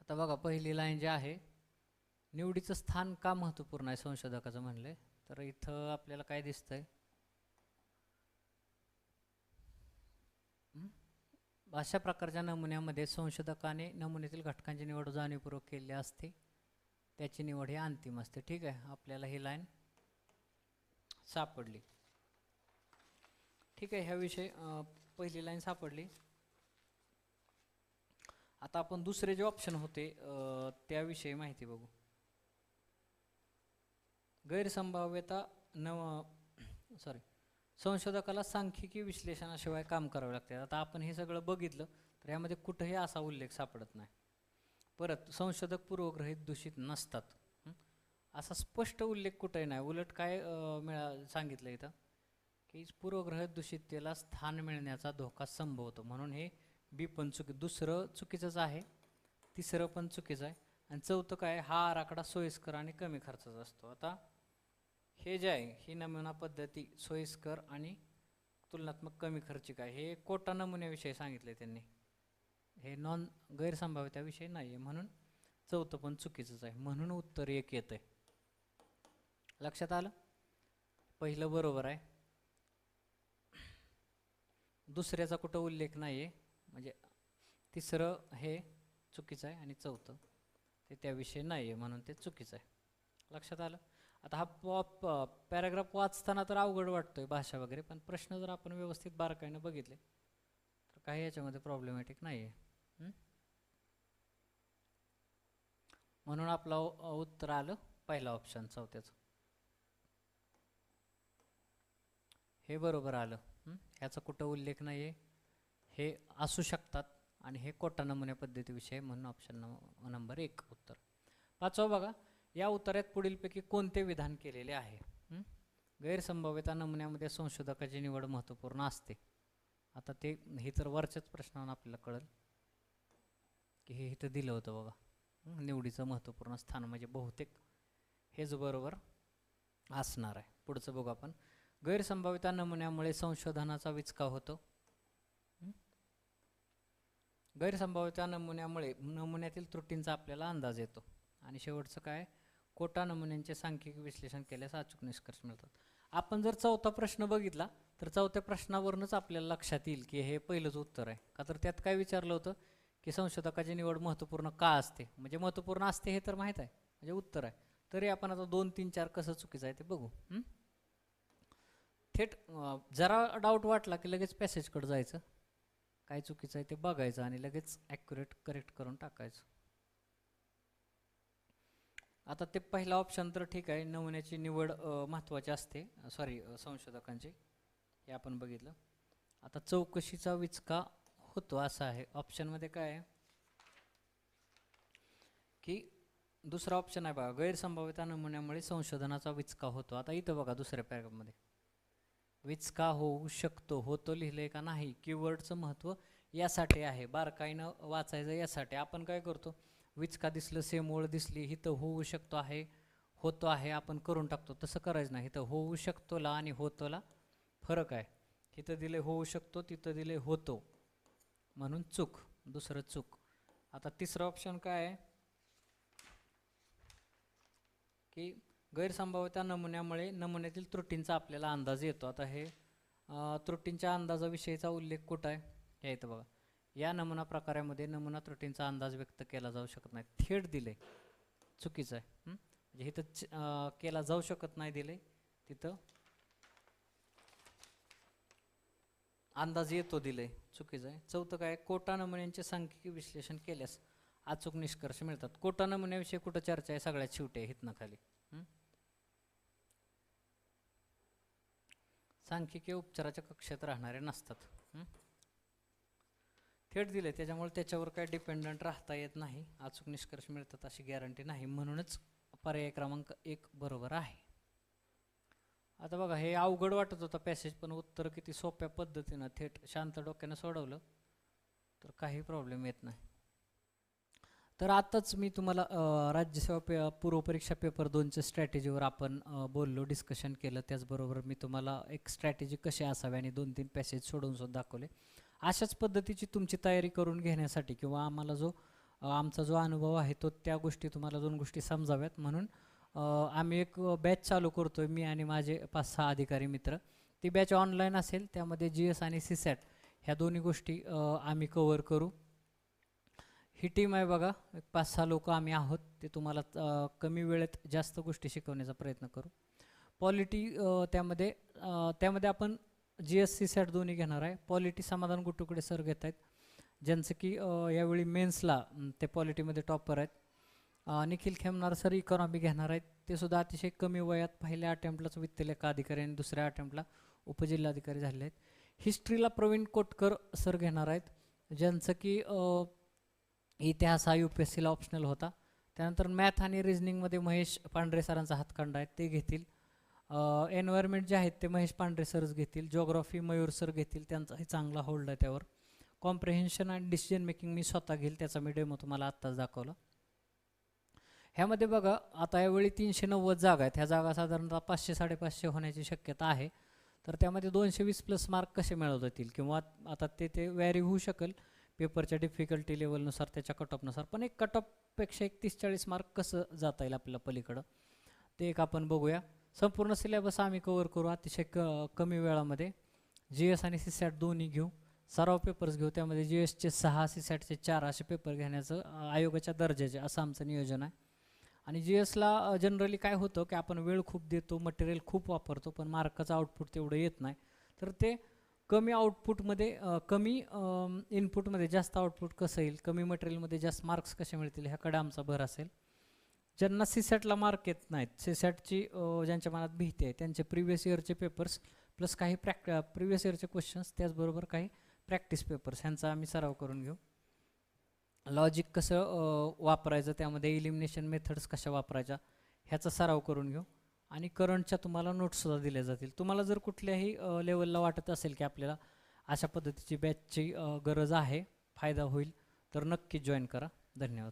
[SPEAKER 1] आता बघा, पहिली लाईन जी आहे, निवडीचं स्थान का महत्त्वपूर्ण आहे संशोधकाचं म्हणले, तर इथं आपल्याला काय दिसतंय, अशा प्रकारच्या नमुन्यामध्ये संशोधकाने नमुन्यातील घटकांची निवड जाणीवपूर्वक केली असते. त्याची निवड ही अंतिम असते. ठीक आहे, आपल्याला ही लाईन सापडली. ठीक आहे, ह्याविषयी पहिली लाईन सापडली. आता आपण दुसरे जे ऑप्शन होते त्याविषयी माहिती बघू. गैरसंभाव्यता संशोधकाला सांख्यिकी विश्लेषणाशिवाय काम करावे लागते. आता आपण हे सगळं बघितलं तर यामध्ये कुठेही असा उल्लेख सापडत नाही. परत संशोधक पूर्वग्रहित दूषित नसतात असा स्पष्ट उल्लेख कुठेही नाही. उलट काय सांगितलं इथं की पूर्वग्रहित दूषिततेला स्थान मिळण्याचा धोका संभवतो. म्हणून हे बी पण दुसरं चुकीचंच आहे, तिसरं पण चुकीचं आहे, आणि चौथं काय, हा आराखडा सोयीस्कर आणि कमी खर्चाचा असतो. आता हे जे आहे ही नमुना पद्धती सोयीस्कर आणि तुलनात्मक कमी खर्चिक आहे. हे कोटा नमुन्याविषयी सांगितले त्यांनी, हे गैरसंभाव्यताविषयी नाही आहे. म्हणून चौथं पण चुकीचंच आहे. म्हणून उत्तर 1 येतं आहे. लक्षात आलं? पहिलं बरोबर आहे, दुसऱ्याचा कुठं उल्लेख नाही आहे, म्हणजे तिसरं हे चुकीचं आहे आणि चौथं ते त्याविषयी नाही आहे, म्हणून ते चुकीचं आहे. लक्षात आलं? आता हा पॅराग्राफ वाचताना तर अवघड वाटतोय भाषा वगैरे, पण प्रश्न जर आपण व्यवस्थित बारकाईनं बघितले तर काही याच्यामध्ये प्रॉब्लेमॅटिक नाही आहे. म्हणून आपलं उत्तर आलं पहिलं ऑप्शन चौथ्याचं, हे बरोबर आलं. ह्याचा कुठं उल्लेख नाही आहे, हे असू शकतात, आणि हे कोटा नमुन्या पद्धतीविषयी, म्हणून ऑप्शन नंबर 1 उत्तर. पाचवं बघा, या उत्तरात पुढीलपैकी कोणते विधान केलेले आहे? गैरसंभाव्यता नमुन्यामध्ये संशोधकाची निवड महत्त्वपूर्ण असते. आता ते हे तर वरच्याच प्रश्नावर आपल्याला कळेल की हे इथं दिलं होतं बघा, निवडीचं महत्त्वपूर्ण स्थान, म्हणजे बहुतेक हेच बरोबर असणार आहे. पुढचं बघू आपण. गैरसंभाव्यता नमुन्यामुळे संशोधनाचा विचका होतो. गैरसंभाव्यता नमुन्यामुळे नमुन्यातील त्रुटींचा आपल्याला अंदाज येतो. आणि शेवटचं काय, कोटा नमुन्यांचे सांख्यिकी विश्लेषण केल्यास अचूक निष्कर्ष मिळतात. आपण जर चौथा प्रश्न बघितला तर चौथ्या प्रश्नावरूनच आपल्याला लक्षात येईल की हे पहिलंच उत्तर आहे. का तर त्यात काय विचारलं होतं की संशोधकाची निवड महत्त्वपूर्ण का असते, म्हणजे महत्त्वपूर्ण असते हे तर माहीत आहे, म्हणजे उत्तर आहे. तरी आपण आता 2, 3, 4 कसं चुकीचं आहे ते बघू. थेट जरा डाऊट वाटला की लगेच पॅसेजकडे जायचं, काय चुकीचं आहे ते बघायचं आणि लगेच ॲक्युरेट करेक्ट करून टाकायचं. आता ते पहिला ऑप्शन तर ठीक आहे, नमुन्याची निवड महत्त्वाची असते, संशोधकांची, हे आपण बघितलं. आता चौकशीचा विचका होतो असं आहे. ऑप्शनमध्ये काय आहे की दुसरा ऑप्शन आहे बघा, गैरसंभाव्यता नमुन्यामुळे संशोधनाचा विचका होतो. आता इथं बघा दुसऱ्या पॅराग्राफमध्ये विचका होऊ शकतो, होतो लिहिलंय का नाही, कीवर्डचं महत्त्व यासाठी आहे, बारकाईनं वाचायचं यासाठी. आपण काय करतो, विचका दिसलं, सेम ओळ दिसली, इथं होऊ शकतो आहे, होतो आहे, आपण करून टाकतो. तसं करायचं नाही. इथं होऊ शकतोला आणि होतोला फरक आहे. इथं दिले होऊ शकतो, तिथं दिले होतो, म्हणून चूक, दुसरं चूक. आता तिसरं ऑप्शन काय आहे की गैरसंभाव्यता नमुन्यामुळे नमुन्यातील त्रुटींचा आपल्याला अंदाज येतो. आता हे त्रुटींच्या अंदाजाविषयीचा उल्लेख कुठं आहे, हे इथं बघा या नमुना प्रकारामध्ये नमुना त्रुटींचा अंदाज व्यक्त केला जाऊ शकत नाही. थेट दिले चुकीचं आहे. म्हणजे इथं केला जाऊ शकत नाही दिले, तिथं अंदाज येतो दिले, चुकीचं आहे. चौथं काय, कोटा नमुन्यांचे सांख्यिकी विश्लेषण केल्यास अचूक निष्कर्ष मिळतात. कोटा नमुन्याविषयी कुठं चर्चा आहे, सगळ्यात शेवटी आहे हितनं खाली. सांख्यिकी उपचाराच्या कक्षेत राहणारे नसतात. थेट दिले त्याच्यामुळे त्याच्यावर काय डिपेंडंट राहता येत नाही, अचूक निष्कर्ष मिळतात अशी गॅरंटी नाही, म्हणूनच पर्याय क्रमांक 1 बरोबर आहे. आता बघा, हे अवघड वाटत होतं पॅसेज, पण उत्तर किती सोप्या पद्धतीनं थेट शांत डोक्यानं सोडवलं तर काही प्रॉब्लेम येत नाही. तर आताच मी तुम्हाला राज्यसेवा पूर्वपरीक्षा पेपर 2च्या स्ट्रॅटेजीवर आपण बोललो, डिस्कशन केलं. त्याचबरोबर मी तुम्हाला एक स्ट्रॅटेजी कशी असावी आणि 2-3 पॅसेज सोडवून सुद्धा दाखवले. अशाच पद्धतीची तुमची तयारी करून घेण्यासाठी किंवा आम्हाला आमचा जो अनुभव आहे तो त्या गोष्टी तुम्हाला 2 गोष्टी समजाव्यात म्हणून आम्ही एक बॅच चालू करतोय, मी आणि माझे 5-6 अधिकारी मित्र. ती बॅच ऑनलाईन असेल, त्यामध्ये GS आणि CSAT ह्या दोन्ही गोष्टी आम्ही कवर करू. ही टीम आहे बघा, 5-6 लोक आम्ही आहोत. ते तुम्हाला कमी वेळेत जास्त गोष्टी शिकवण्याचा प्रयत्न करू. पॉलिटी त्यामध्ये आपण GS CSAT दोन्ही घेणार आहे. पॉलिटी समाधान गुटुकडे सर घेत आहेत, ज्यांचं की यावेळी मेन्सला ते पॉलिटीमध्ये टॉपर आहेत. निखिल खेमनार सर इकॉनॉमी घेणार आहेत. ते सुद्धा अतिशय कमी वयात पहिल्या अटेम्प्टलाच वित्त लेखा अधिकारी आणि दुसऱ्या अटेम्प्टला उपजिल्हाधिकारी झालेले आहेत. हिस्ट्रीला प्रवीण कोटकर सर घेणार आहेत, ज्यांचं की इतिहास हा UPSCला ऑप्शनल होता. त्यानंतर मॅथ आणि रिझनिंगमध्ये महेश पांढरे सरांचा हातखंडा आहे, ते घेतील. एन्व्हायरमेंट जे आहेत ते महेश पांढरे सरच घेतील. जिओग्राफी मयूर सर घेतील, त्यांचाही चांगला होल्ड आहे त्यावर. कॉम्प्रिहेन्शन आणि डिसिजन मेकिंग मी स्वतः घेईल, त्याचा मी डेमो तुम्हाला आत्ताच दाखवला. ह्यामध्ये बघा, आता यावेळी 390 जागा आहेत. ह्या जागा साधारणतः 500-550 होण्याची शक्यता आहे. तर त्यामध्ये 220+ मार्क कसे मिळवता येतील, किंवा आता ते व्हॅरी होऊ शकेल पेपरच्या डिफिकल्टी लेवलनुसार, त्याच्या कट ऑफनुसार, पण एक कट ऑफपेक्षा 30-40 मार्क कसं जाता येईल आपल्याला पलीकडं, ते एक आपण बघूया. संपूर्ण सिलेबस आम्ही कवर करू अतिशय कमी वेळामध्ये. GS आणि CSAT दोन्ही घेऊ, सराव पेपर्स घेऊ. त्यामध्ये GSचे 6, CSATचे 4 असे पेपर घेण्याचं आयोगाच्या दर्जाचे असं आमचं नियोजन आहे. आणि GSला जनरली काय होतं की आपण वेळ खूप देतो, मटेरियल खूप वापरतो, पण मार्काचं आउटपुट तेवढं येत नाही. तर ते कमी आउटपुटमध्ये कमी इनपुटमध्ये जास्त आउटपुट कसं येईल, कमी मटेरियलमध्ये जास्त मार्क्स कसे मिळतील, ह्याकडे आमचा भर असेल. ज्यांना CSATला मार्क येत नाहीत, CSATची ज्यांच्या मनात भीती आहे, त्यांचे प्रिव्हियस इयरचे पेपर्स प्लस काही प्रिव्हियस इयरचे क्वेश्चन्स, त्याचबरोबर काही प्रॅक्टिस पेपर्स, ह्यांचा आम्ही सराव करून घेऊ. लॉजिक कसं वापरायचं, त्यामध्ये इलिमिनेशन मेथड्स कशा वापरायच्या ह्याचा सराव करून घेऊ. आणि करंटच्या तुम्हाला नोट्ससुद्धा दिल्या जातील. तुम्हाला जर कुठल्याही लेवलला वाटत असेल की आपल्याला अशा पद्धतीची बॅचची गरज आहे, फायदा होईल, तर नक्की जॉईन करा. धन्यवाद.